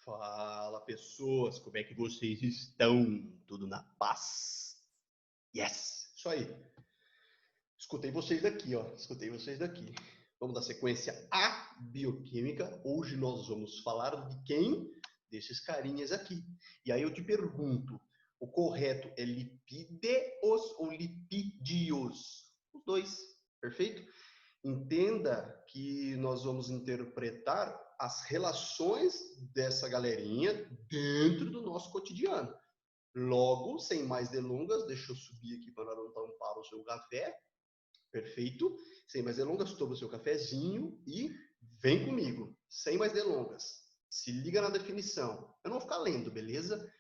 Fala, pessoas, como é que vocês estão? Tudo na paz? Yes! Isso aí. Escutei vocês daqui, ó. Escutei vocês daqui. Vamos dar sequência à bioquímica. Hoje nós vamos falar de quem? Desses carinhas aqui. E aí eu te pergunto, o correto é lipídeos ou lipídios? Os dois, perfeito? Entenda que nós vamos interpretar as relações dessa galerinha dentro do nosso cotidiano. Logo, sem mais delongas, deixa eu subir aqui para não tampar o seu café. Perfeito? Sem mais delongas, toma o seu cafezinho e vem comigo. Sem mais delongas. Se liga na definição. Eu não vou ficar lendo, beleza?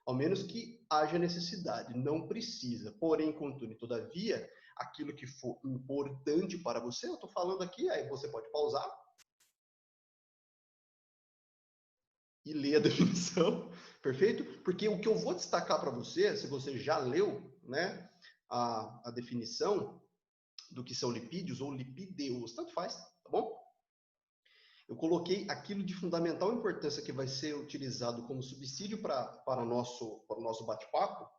Ao menos que haja necessidade. Não precisa. Porém, contudo e todavia, aquilo que for importante para você, eu estou falando aqui, aí você pode pausar e ler a definição, perfeito? Porque o que eu vou destacar para você, se você já leu, né, a definição do que são lipídios ou lipídeos, tanto faz, tá bom? Eu coloquei aquilo de fundamental importância que vai ser utilizado como subsídio para o nosso bate-papo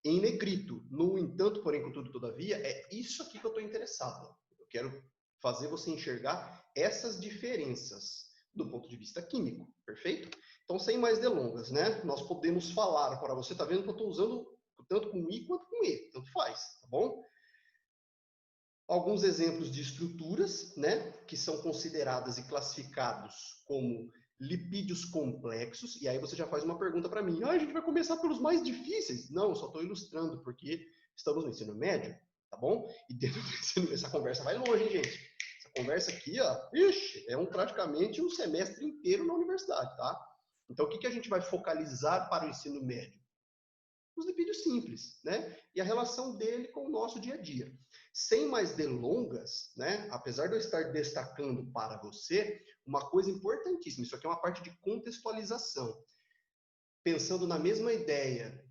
em negrito. No entanto, porém, contudo, todavia, é isso aqui que eu estou interessado. Eu quero fazer você enxergar essas diferenças do ponto de vista químico, perfeito? Então, sem mais delongas, né? Nós podemos falar, para você tá vendo que eu estou usando tanto com I quanto com E, tanto faz, tá bom? Alguns exemplos de estruturas, né, que são consideradas e classificados como lipídios complexos, e aí você já faz uma pergunta para mim, a gente vai começar pelos mais difíceis? Não, eu só estou ilustrando, porque estamos no ensino médio, tá bom? E dentro do ensino, essa conversa vai longe, hein, gente? Essa conversa aqui, ó, ixi, é praticamente um semestre inteiro na universidade, tá? Então, o que a gente vai focalizar para o ensino médio? Os lipídios simples, né? E a relação dele com o nosso dia a dia. Sem mais delongas, né? Apesar de eu estar destacando para você uma coisa importantíssima, isso aqui é uma parte de contextualização. Pensando na mesma ideia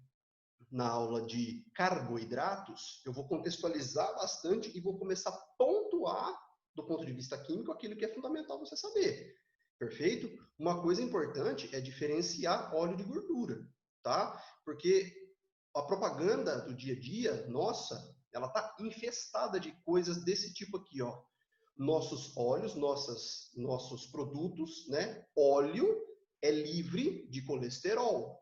na aula de carboidratos, eu vou contextualizar bastante e vou começar a pontuar, do ponto de vista químico, aquilo que é fundamental você saber. Perfeito? Uma coisa importante é diferenciar óleo de gordura, tá? Porque a propaganda do dia a dia, nossa, ela tá infestada de coisas desse tipo aqui, ó. Nossos óleos, nossos produtos, né? Óleo é livre de colesterol.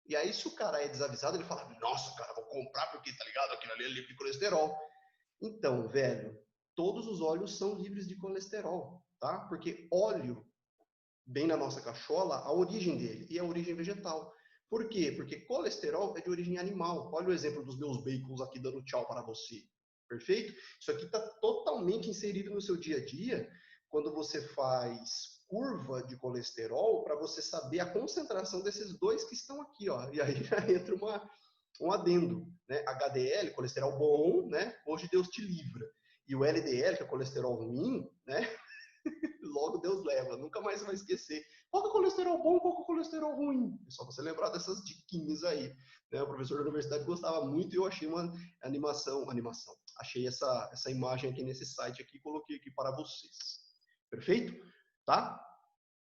E aí, se o cara é desavisado, ele fala, nossa, cara, vou comprar porque, tá ligado, aquilo ali é livre de colesterol. Então, velho, todos os óleos são livres de colesterol, tá? Porque óleo, bem na nossa cachola, a origem dele, e a origem vegetal. Por quê? Porque colesterol é de origem animal. Olha o exemplo dos meus bacons aqui dando tchau para você. Perfeito? Isso aqui está totalmente inserido no seu dia a dia quando você faz curva de colesterol para você saber a concentração desses dois que estão aqui, ó. E aí já entra um adendo, né? HDL, colesterol bom, né? Hoje Deus te livra. E o LDL, que é colesterol ruim, né? Logo Deus leva, nunca mais você vai esquecer. Qual que é o colesterol bom, qual que é o colesterol ruim? É só você lembrar dessas diquinhas aí. Né? O professor da universidade gostava muito e eu achei uma animação. Achei essa imagem aqui nesse site aqui e coloquei aqui para vocês. Perfeito? Tá?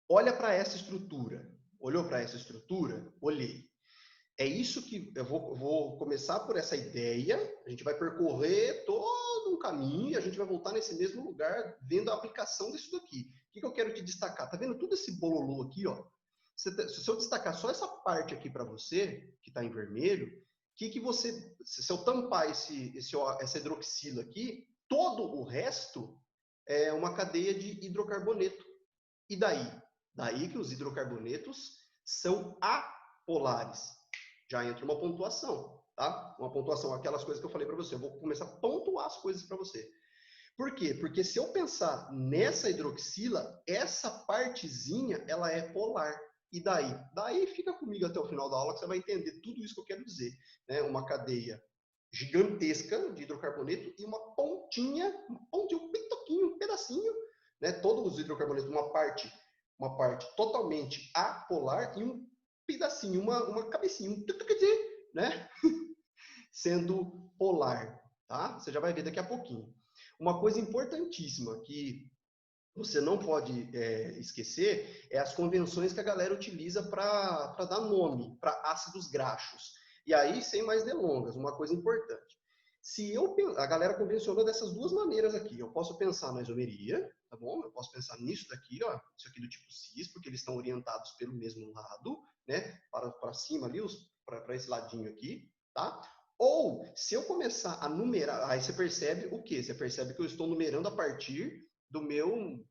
Olha para essa estrutura. Olhou para essa estrutura? Olhei. É isso que eu vou começar por essa ideia, a gente vai percorrer todo um caminho e a gente vai voltar nesse mesmo lugar vendo a aplicação disso daqui. O que eu quero te destacar? Tá vendo tudo esse bololô aqui, ó? Se eu destacar só essa parte aqui para você, que está em vermelho, que você, se eu tampar essa hidroxila aqui, todo o resto é uma cadeia de hidrocarboneto. E daí? Daí que os hidrocarbonetos são apolares. Já entra uma pontuação, tá? Uma pontuação, aquelas coisas que eu falei para você. Eu vou começar a pontuar as coisas para você. Por quê? Porque se eu pensar nessa hidroxila, essa partezinha, ela é polar. E daí? Daí fica comigo até o final da aula que você vai entender tudo isso que eu quero dizer. Né? Uma cadeia gigantesca de hidrocarboneto e uma pontinha, um pitoquinho, um pedacinho, né? Todos os hidrocarbonetos, uma parte totalmente apolar e um pedacinho, uma cabecinha, né? Sendo polar, tá? Você já vai ver daqui a pouquinho. Uma coisa importantíssima que você não pode esquecer é as convenções que a galera utiliza para dar nome para ácidos graxos. E aí, sem mais delongas, uma coisa importante. Se eu a galera convencionou dessas duas maneiras aqui, eu posso pensar na isomeria, tá bom? Eu posso pensar nisso daqui, ó, isso aqui do tipo cis, porque eles estão orientados pelo mesmo lado, né? Para cima ali, para esse ladinho aqui, tá? Ou, se eu começar a numerar, aí você percebe o quê? Você percebe que eu estou numerando a partir do meu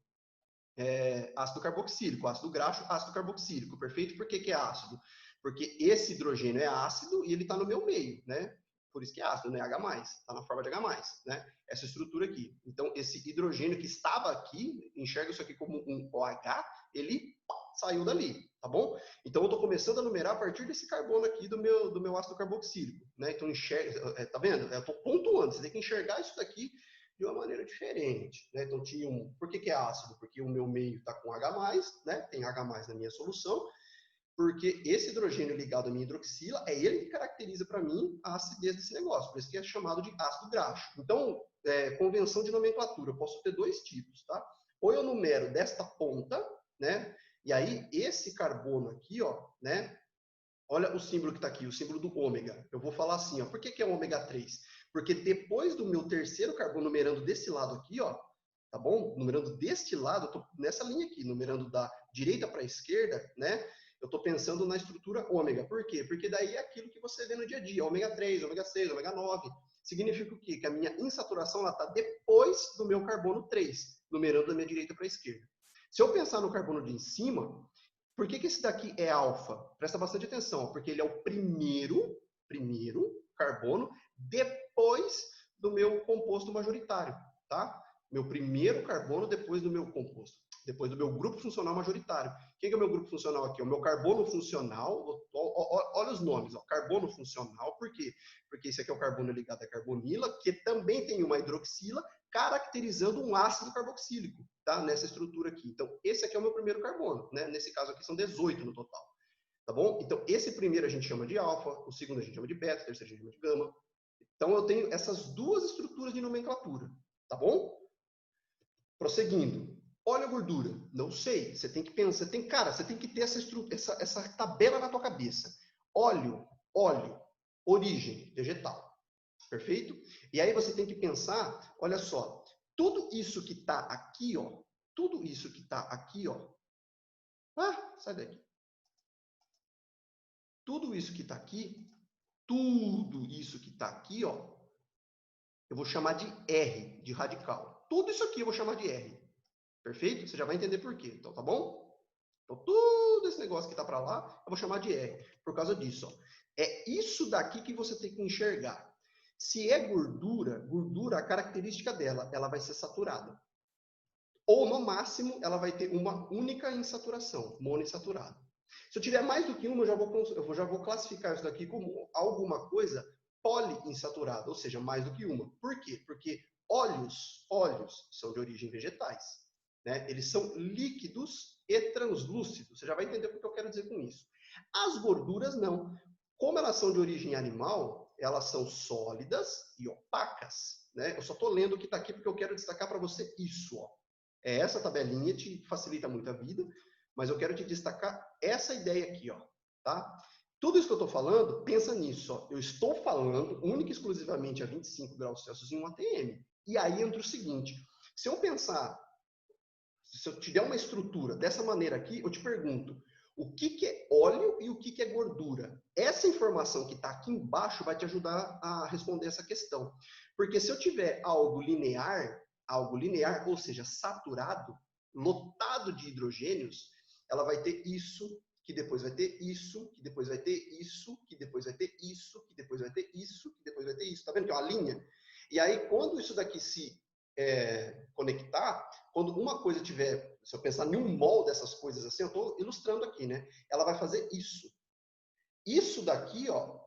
ácido carboxílico, ácido graxo, ácido carboxílico, perfeito? Por que é ácido? Porque esse hidrogênio é ácido e ele está no meu meio, né? Por isso que é ácido, né? H+, está na forma de H+, né? Essa estrutura aqui. Então, esse hidrogênio que estava aqui, enxerga isso aqui como um OH, ele saiu dali, tá bom? Então, eu estou começando a numerar a partir desse carbono aqui do meu ácido carboxílico, né? Então, enxerga, tá vendo? Eu estou pontuando, você tem que enxergar isso daqui de uma maneira diferente, né? Então, tinha por que é ácido? Porque o meu meio está com H+, né? Tem H+, na minha solução, porque esse hidrogênio ligado à minha hidroxila é ele que caracteriza para mim a acidez desse negócio, por isso que é chamado de ácido graxo. Então, convenção de nomenclatura, eu posso ter dois tipos, tá? Ou eu numero desta ponta, né? E aí, esse carbono aqui, ó, né? Olha o símbolo que está aqui, o símbolo do ômega. Eu vou falar assim, ó, por que é ômega 3? Porque depois do meu terceiro carbono, numerando desse lado aqui, ó, tá bom? Numerando deste lado, eu tô nessa linha aqui, numerando da direita para a esquerda, né? Eu estou pensando na estrutura ômega. Por quê? Porque daí é aquilo que você vê no dia a dia, ômega 3, ômega 6, ômega 9. Significa o quê? Que a minha insaturação está depois do meu carbono 3, numerando da minha direita para a esquerda. Se eu pensar no carbono de em cima, por que esse daqui é alfa? Presta bastante atenção, porque ele é o primeiro carbono depois do meu composto majoritário, tá? Meu primeiro carbono depois do meu composto, depois do meu grupo funcional majoritário. Quem é o meu grupo funcional aqui? O meu carbono funcional, olha os nomes, ó, carbono funcional, por quê? Porque esse aqui é o carbono ligado à carbonila, que também tem uma hidroxila, caracterizando um ácido carboxílico, tá? Nessa estrutura aqui. Então, esse aqui é o meu primeiro carbono, né? Nesse caso aqui são 18 no total, tá bom? Então, esse primeiro a gente chama de alfa, o segundo a gente chama de beta, o terceiro a gente chama de gama. Então, eu tenho essas duas estruturas de nomenclatura, tá bom? Prosseguindo. Óleo ou gordura? Não sei. Você tem que pensar, você tem que ter essa tabela na tua cabeça. Óleo, origem vegetal. Perfeito? E aí você tem que pensar, olha só, tudo isso que está aqui, ó, tudo isso que está aqui, ó, sai daqui. Tudo isso que está aqui, tudo isso que está aqui, ó, eu vou chamar de R, de radical. Tudo isso aqui eu vou chamar de R. Perfeito? Você já vai entender por quê. Então, tá bom? Então, tudo esse negócio que está para lá, eu vou chamar de R. Por causa disso, ó. É isso daqui que você tem que enxergar. Se é gordura, a característica dela, ela vai ser saturada. Ou, no máximo, ela vai ter uma única insaturação, monoinsaturada. Se eu tiver mais do que uma, eu já vou classificar isso daqui como alguma coisa poliinsaturada, ou seja, mais do que uma. Por quê? Porque óleos são de origem vegetais. Né? Eles são líquidos e translúcidos. Você já vai entender o que eu quero dizer com isso. As gorduras, não. Como elas são de origem animal, elas são sólidas e opacas. Né? Eu só estou lendo o que está aqui porque eu quero destacar para você isso. Ó. Essa tabelinha te facilita muito a vida, mas eu quero te destacar essa ideia aqui. Ó, tá? Tudo isso que eu estou falando, pensa nisso. Ó. Eu estou falando única e exclusivamente a 25 graus Celsius em um ATM. E aí entra o seguinte, se eu pensar, se eu te der uma estrutura dessa maneira aqui, eu te pergunto, o que é óleo e o que é gordura? Essa informação que está aqui embaixo vai te ajudar a responder essa questão. Porque se eu tiver algo linear, ou seja, saturado, lotado de hidrogênios, ela vai ter isso, que depois vai ter isso, que depois vai ter isso, que depois vai ter isso, que depois vai ter isso, que depois vai ter isso. Tá vendo que é uma linha? E aí, quando isso daqui se conectar, quando uma coisa tiver, se eu pensar em um mol dessas coisas assim, eu estou ilustrando aqui, né? Ela vai fazer isso. Isso daqui, ó,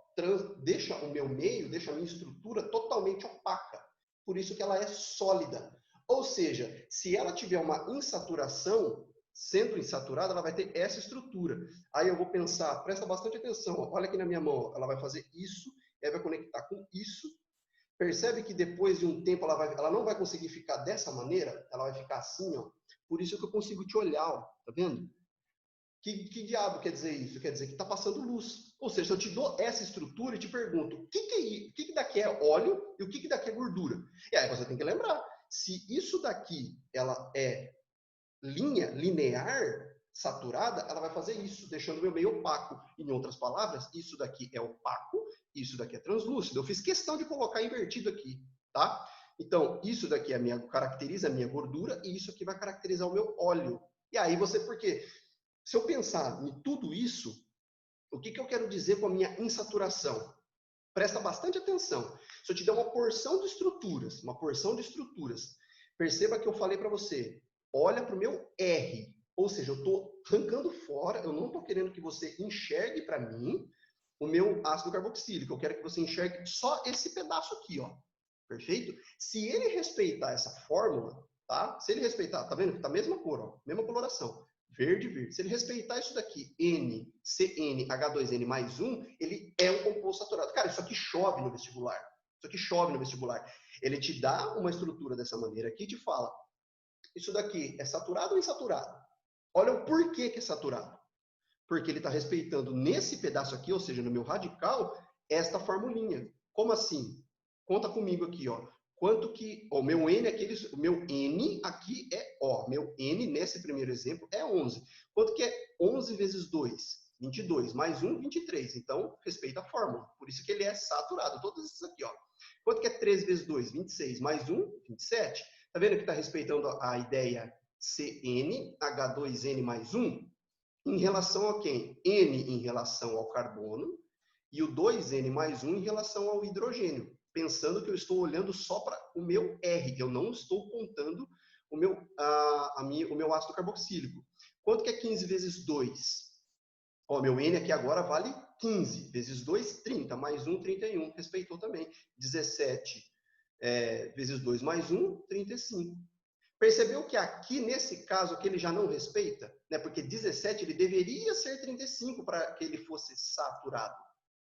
deixa o meu meio, deixa a minha estrutura totalmente opaca. Por isso que ela é sólida. Ou seja, se ela tiver uma insaturação, sendo insaturada, ela vai ter essa estrutura. Aí eu vou pensar, presta bastante atenção, ó, olha aqui na minha mão, ela vai fazer isso, ela vai conectar com isso. Percebe que depois de um tempo ela não vai conseguir ficar dessa maneira? Ela vai ficar assim, ó. Por isso que eu consigo te olhar, ó, tá vendo? Que diabo quer dizer isso? Quer dizer que está passando luz. Ou seja, se eu te dou essa estrutura e te pergunto o que daqui é óleo e o que daqui é gordura. E aí você tem que lembrar, se isso daqui ela é linha linear, saturada, ela vai fazer isso, deixando o meu meio opaco. Em outras palavras, isso daqui é opaco, isso daqui é translúcido. Eu fiz questão de colocar invertido aqui, tá? Então, isso daqui caracteriza a minha gordura e isso aqui vai caracterizar o meu óleo. E aí você, por quê? Se eu pensar em tudo isso, o que eu quero dizer com a minha insaturação? Presta bastante atenção. Se eu te der uma porção de estruturas, perceba que eu falei para você, olha para o meu R, ou seja, eu estou arrancando fora, eu não estou querendo que você enxergue para mim o meu ácido carboxílico, eu quero que você enxergue só esse pedaço aqui, ó. Perfeito? Se ele respeitar essa fórmula, tá? Se ele respeitar, tá vendo que tá a mesma cor, ó, mesma coloração. Verde, verde. Se ele respeitar isso daqui, NCN, H2N mais 1, ele é um composto saturado. Cara, isso aqui chove no vestibular. Isso aqui chove no vestibular. Ele te dá uma estrutura dessa maneira aqui e te fala, isso daqui é saturado ou insaturado? Olha o porquê que é saturado. Porque ele está respeitando nesse pedaço aqui, ou seja, no meu radical, esta formulinha. Como assim? Conta comigo aqui, ó. Quanto que o meu N o meu N aqui é O, meu N nesse primeiro exemplo é 11. Quanto que é 11 vezes 2? 22, mais 1, 23. Então, respeita a fórmula. Por isso que ele é saturado. Todos esses aqui, ó. Quanto que é 3 vezes 2? 26, mais 1, 27. Tá vendo que está respeitando a ideia CN, H2N mais 1? Em relação a quem? N em relação ao carbono e o 2N mais 1 em relação ao hidrogênio. Pensando que eu estou olhando só para o meu R, eu não estou contando o meu ácido carboxílico. Quanto que é 15 vezes 2? Ó, meu N aqui agora vale 15, vezes 2, 30, mais 1, 31. Respeitou também. 17 vezes 2 mais 1, 35. Percebeu que aqui, nesse caso, aqui ele já não respeita? Né? Porque 17 ele deveria ser 35 para que ele fosse saturado.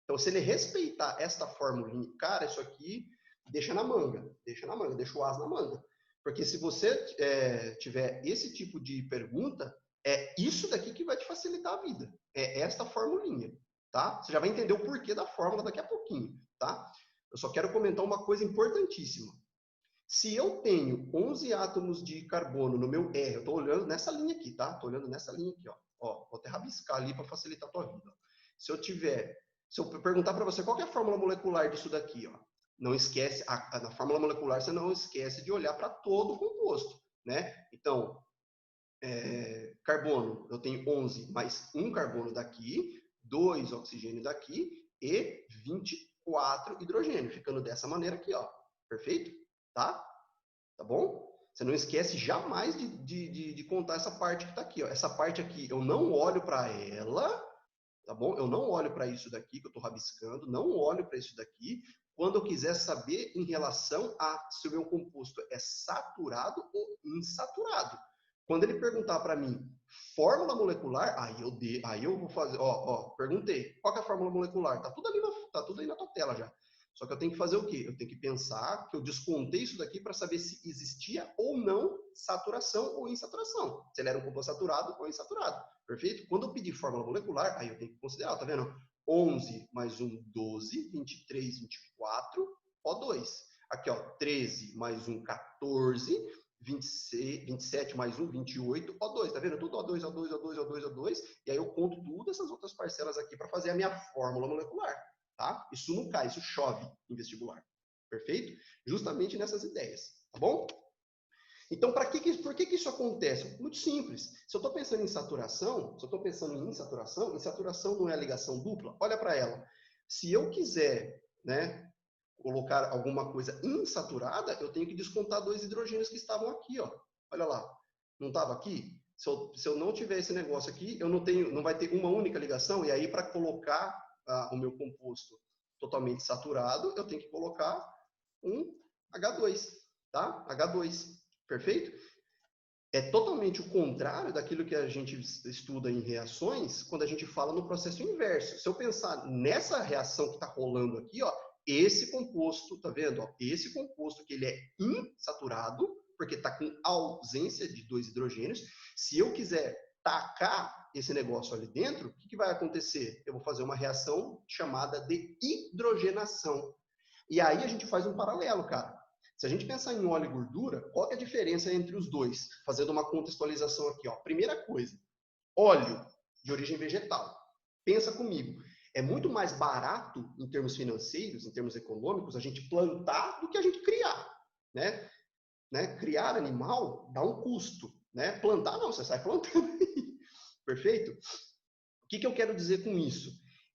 Então, se ele respeitar esta formulinha, cara, isso aqui deixa na manga, deixa o as na manga. Porque se você tiver esse tipo de pergunta, é isso daqui que vai te facilitar a vida. É esta formulinha, tá? Você já vai entender o porquê da fórmula daqui a pouquinho, tá? Eu só quero comentar uma coisa importantíssima. Se eu tenho 11 átomos de carbono no meu R, eu estou olhando nessa linha aqui, tá? Estou olhando nessa linha aqui, ó. Vou até rabiscar ali para facilitar a tua vida. Se eu perguntar para você qual que é a fórmula molecular disso daqui, ó, não esquece, na fórmula molecular você não esquece de olhar para todo o composto, né? Então, carbono, eu tenho 11 mais 1 carbono daqui, 2 oxigênio daqui e 24 hidrogênio, ficando dessa maneira aqui, ó. Perfeito? Tá? Tá bom? Você não esquece jamais de contar essa parte que está aqui. Ó. Essa parte aqui, eu não olho para ela, tá bom? Eu não olho para isso daqui que eu estou rabiscando, não olho para isso daqui. Quando eu quiser saber em relação a se o meu composto é saturado ou insaturado. Quando ele perguntar para mim fórmula molecular, aí eu vou fazer, perguntei, qual que é a fórmula molecular? Tá tudo aí na tua tela já. Só que eu tenho que fazer o quê? Eu tenho que pensar que eu descontei isso daqui para saber se existia ou não saturação ou insaturação. Se ele era um composto saturado ou insaturado. Perfeito? Quando eu pedir fórmula molecular, aí eu tenho que considerar, tá vendo? 11 mais 1, 12, 23, 24, O2. Aqui, ó, 13 mais 1, 14, 27 mais 1, 28, O2. Tá vendo? Tudo O2, O2, O2, O2, O2. E aí eu conto todas essas outras parcelas aqui para fazer a minha fórmula molecular. Tá? Isso não cai, isso chove em vestibular. Perfeito? Justamente nessas ideias. Tá bom? Então, por que isso acontece? Muito simples. Se eu estou pensando em saturação, insaturação não é a ligação dupla? Olha para ela. Se eu quiser, né, colocar alguma coisa insaturada, eu tenho que descontar 2 hidrogênios que estavam aqui, ó. Olha lá. Não estava aqui? Se eu não tiver esse negócio aqui, não vai ter uma única ligação, e aí para colocar o meu composto totalmente saturado, eu tenho que colocar um H2, tá? H2, perfeito? É totalmente o contrário daquilo que a gente estuda em reações quando a gente fala no processo inverso. Se eu pensar nessa reação que está rolando aqui, ó, esse composto, tá vendo? Ó, esse composto que ele é insaturado, porque está com ausência de 2 hidrogênios. Se eu quiser tacar esse negócio ali dentro, o que vai acontecer? Eu vou fazer uma reação chamada de hidrogenação. E aí a gente faz um paralelo, cara. Se a gente pensar em óleo e gordura, qual que é a diferença entre os dois? Fazendo uma contextualização aqui, ó. Primeira coisa, óleo de origem vegetal. Pensa comigo, é muito mais barato em termos financeiros, em termos econômicos, a gente plantar do que a gente criar, né? Criar animal dá um custo, né? Plantar não, você sai plantando. Perfeito? O que eu quero dizer com isso?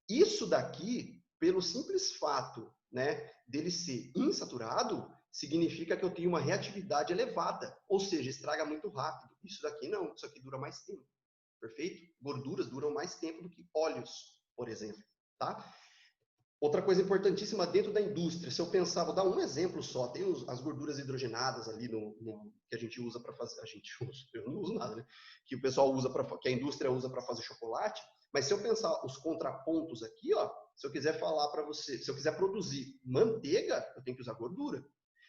Isso daqui, pelo simples fato, né, dele ser insaturado, significa que eu tenho uma reatividade elevada, ou seja, estraga muito rápido. Isso daqui não, isso aqui dura mais tempo. Perfeito? Gorduras duram mais tempo do que óleos, por exemplo, tá? Outra coisa importantíssima dentro da indústria, se eu pensar, vou dar um exemplo só, tem as gorduras hidrogenadas ali que a gente usa para fazer, eu não uso nada, né? Que o pessoal usa que a indústria usa para fazer chocolate, mas se eu pensar os contrapontos aqui, ó, se eu quiser falar para você, se eu quiser produzir manteiga, eu tenho que usar gordura,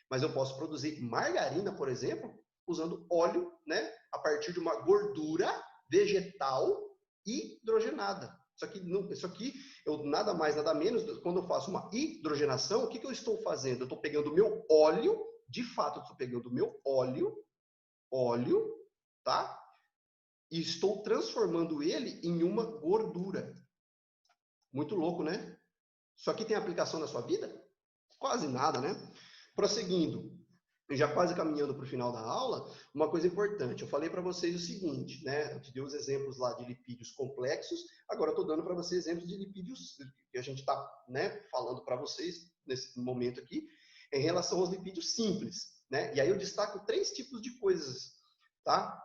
mas eu posso produzir margarina, por exemplo, usando óleo, né? A partir de uma gordura vegetal hidrogenada. Isso aqui, eu nada mais, nada menos, quando eu faço uma hidrogenação, o que eu estou fazendo? Eu estou pegando o meu óleo, de fato, eu estou pegando o meu óleo, tá? E estou transformando ele em uma gordura. Muito louco, né? Isso aqui tem aplicação na sua vida? Quase nada, né? Prosseguindo, já quase caminhando para o final da aula, uma coisa importante, eu falei para vocês o seguinte, né? Eu te dei os exemplos lá de lipídios complexos, agora eu estou dando para vocês exemplos de lipídios que a gente está, né, falando para vocês nesse momento aqui, em relação aos lipídios simples, né? E aí eu destaco 3 tipos de coisas, tá?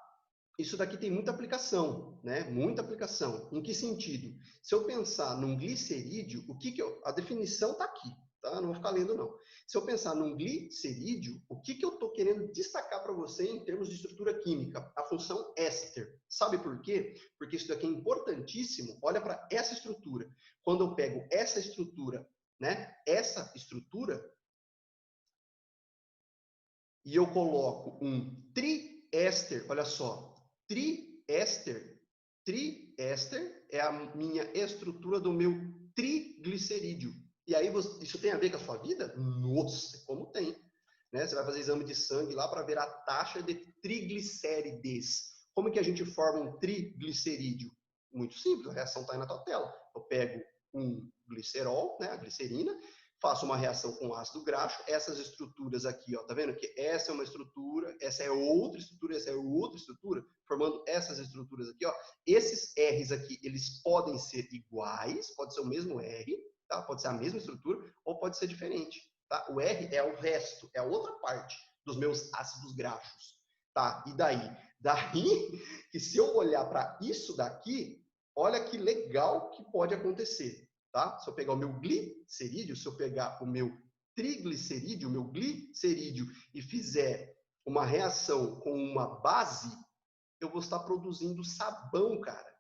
Isso daqui tem muita aplicação, né? Muita aplicação. Em que sentido? Se eu pensar num glicerídeo, a definição está aqui, tá? Não vou ficar lendo, não. Se eu pensar num glicerídeo, o que eu estou querendo destacar para você em termos de estrutura química? A função éster. Sabe por quê? Porque isso daqui é importantíssimo. Olha para essa estrutura. Quando eu pego essa estrutura, né? Essa estrutura, e eu coloco um triéster, olha só, triéster é a minha estrutura do meu triglicerídeo. E aí, isso tem a ver com a sua vida? Nossa, como tem. Né? Você vai fazer exame de sangue lá para ver a taxa de triglicérides. Como que a gente forma um triglicerídeo? Muito simples, a reação está aí na tua tela. Eu pego um glicerol, né, a glicerina, faço uma reação com ácido graxo, essas estruturas aqui, ó, tá vendo que essa é uma estrutura, essa é outra estrutura, essa é outra estrutura, formando essas estruturas aqui, ó. Esses R's aqui, eles podem ser iguais, pode ser o mesmo R, tá? Pode ser a mesma estrutura, ou pode ser diferente, tá? O R é o resto, é a outra parte dos meus ácidos graxos, tá? E daí? Daí que se eu olhar para isso daqui, olha que legal que pode acontecer. Tá? Se eu pegar o meu glicerídeo, se eu pegar o meu triglicerídeo, o meu glicerídeo e fizer uma reação com uma base, eu vou estar produzindo sabão, cara.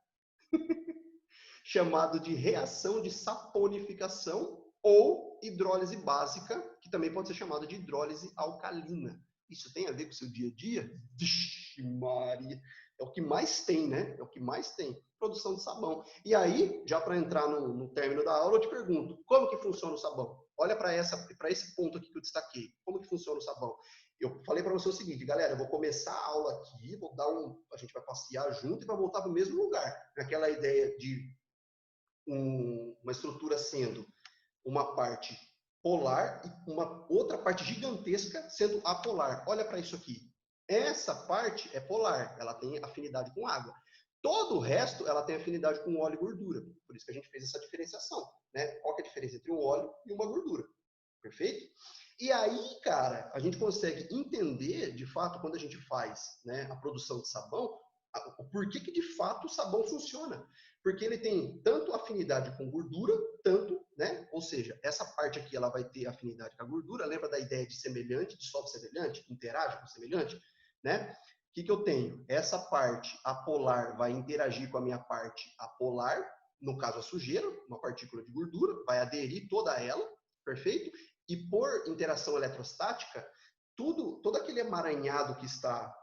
Chamado de reação de saponificação ou hidrólise básica, que também pode ser chamado de hidrólise alcalina. Isso tem a ver com o seu dia a dia? Vixe, Maria! É o que mais tem, né? É o que mais tem. Produção de sabão. E aí, já para entrar no término da aula, eu te pergunto, como que funciona o sabão? Olha para esse ponto aqui que eu destaquei. Como que funciona o sabão? Eu falei para você o seguinte, galera, eu vou começar a aula aqui, a gente vai passear junto e vai voltar para o mesmo lugar. Naquela ideia de uma estrutura sendo uma parte polar e uma outra parte gigantesca sendo apolar. Olha para isso aqui. Essa parte é polar, ela tem afinidade com água. Todo o resto, ela tem afinidade com óleo e gordura. Por isso que a gente fez essa diferenciação, né? Qual que é a diferença entre um óleo e uma gordura? Perfeito? E aí, cara, a gente consegue entender, de fato, quando a gente faz, né, a produção de sabão, o porquê que de fato o sabão funciona. Porque ele tem tanto afinidade com gordura, tanto, né? Ou seja, essa parte aqui ela vai ter afinidade com a gordura. Lembra da ideia de semelhante, de dissolve semelhante, interage com semelhante, né? O que eu tenho? Essa parte apolar vai interagir com a minha parte apolar, no caso a sujeira, uma partícula de gordura, vai aderir toda ela, perfeito? E por interação eletrostática, todo aquele emaranhado que está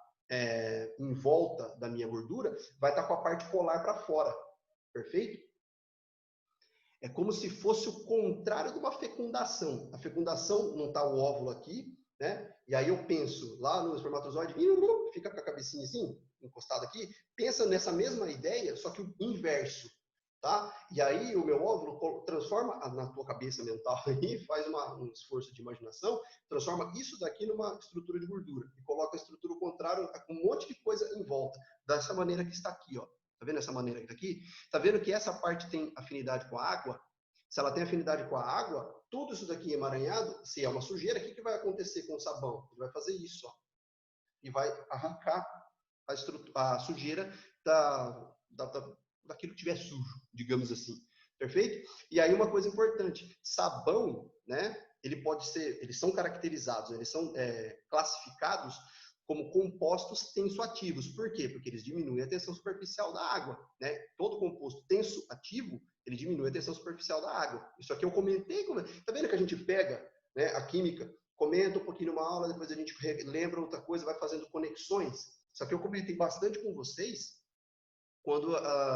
em volta da minha gordura vai estar com a parte polar para fora, perfeito? É como se fosse o contrário de uma fecundação. A fecundação não está o óvulo aqui, né? E aí eu penso lá no espermatozoide, fica com a cabecinha assim, encostado aqui, pensa nessa mesma ideia, só que o inverso, tá? E aí o meu óvulo transforma na tua cabeça mental aí, faz um esforço de imaginação, transforma isso daqui numa estrutura de gordura e coloca a estrutura contrária com um monte de coisa em volta, dessa maneira que está aqui, ó. Tá vendo essa maneira que tá aqui? Tá vendo que essa parte tem afinidade com a água? Se ela tem afinidade com a água, tudo isso daqui emaranhado, se é uma sujeira, o que vai acontecer com o sabão? Ele vai fazer isso, ó, e vai arrancar a sujeira daquilo que estiver sujo, digamos assim. Perfeito? E aí uma coisa importante, sabão, né? Eles são caracterizados, eles são classificados como compostos tensoativos. Por quê? Porque eles diminuem a tensão superficial da água, né? Todo composto tensoativo, ele diminui a tensão superficial da água. Isso aqui eu comentei, tá vendo que a gente pega, né, a química, comenta um pouquinho numa aula, depois a gente lembra outra coisa, vai fazendo conexões. Isso aqui eu comentei bastante com vocês quando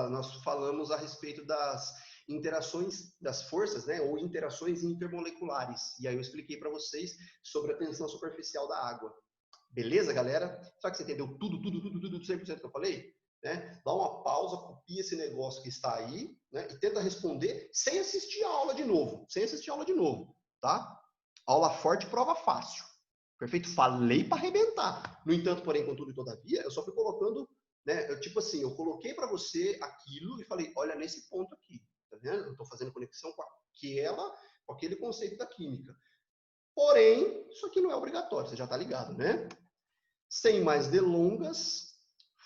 nós falamos a respeito das interações das forças, né, ou interações intermoleculares. E aí eu expliquei para vocês sobre a tensão superficial da água. Beleza, galera? Será que você entendeu tudo, 100% que eu falei? Né? Dá uma pausa, copia esse negócio que está aí, né? E tenta responder sem assistir a aula de novo. Sem assistir a aula de novo, tá? Aula forte, prova fácil. Perfeito? Falei para arrebentar. No entanto, porém, contudo e todavia, eu só fui colocando, né? Tipo assim, eu coloquei para você aquilo e falei, olha nesse ponto aqui. Tá vendo? Eu estou fazendo conexão com aquele conceito da química. Porém, isso aqui não é obrigatório, você já está ligado, né? Sem mais delongas,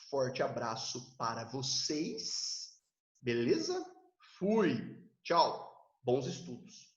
forte abraço para vocês. Beleza? Fui. Tchau. Bons estudos.